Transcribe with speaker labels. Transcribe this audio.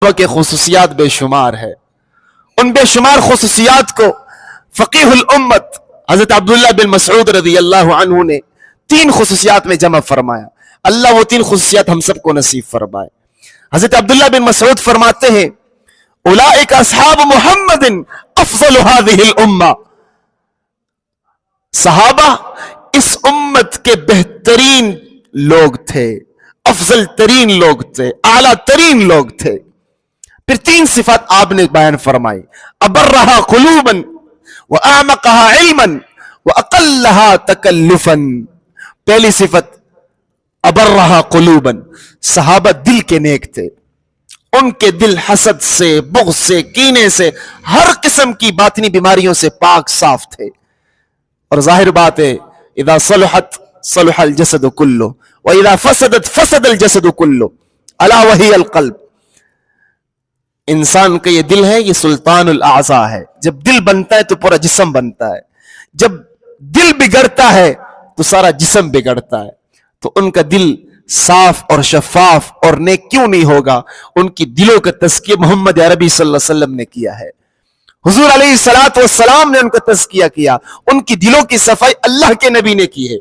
Speaker 1: کے خصوصیات بے شمار ہے. ان بے شمار خصوصیات کو فقیہ الامت حضرت عبداللہ بن مسعود رضی اللہ عنہ نے 3 خصوصیات میں جمع فرمایا. اللہ وہ 3 خصوصیات ہم سب کو نصیب فرمائے. حضرت عبداللہ بن مسعود فرماتے ہیں اولئک اصحاب محمد افضل هذه الامہ، صحابہ اس امت کے بہترین لوگ تھے، افضل ترین لوگ تھے، اعلیٰ ترین لوگ تھے. پھر 3 صفات آپ نے بیان فرمائی: ابرہا قلوبا واعمقہا علما واقلہا تکلفا. پہلی صفت ابرہا قلوبا، صحابہ دل کے نیک تھے، ان کے دل حسد سے، بغض سے، کینے سے، ہر قسم کی باطنی بیماریوں سے پاک صاف تھے. اور ظاہر بات ہے اذا صلحت صلح الجسد کلہ واذا فسدت فسد الجسد کلہ الا وہی القلب. انسان کا یہ دل ہے، یہ سلطان الاعضاء ہے. جب دل بنتا ہے تو پورا جسم بنتا ہے، جب دل بگڑتا ہے تو سارا جسم بگڑتا ہے. تو ان کا دل صاف اور شفاف اور نیک کیوں نہیں ہوگا؟ ان کی دلوں کا تزکیہ محمد عربی صلی اللہ علیہ وسلم نے کیا ہے. حضور علیہ الصلوۃ والسلام نے ان کا تزکیہ کیا، ان کی دلوں کی صفائی اللہ کے نبی نے کی ہے.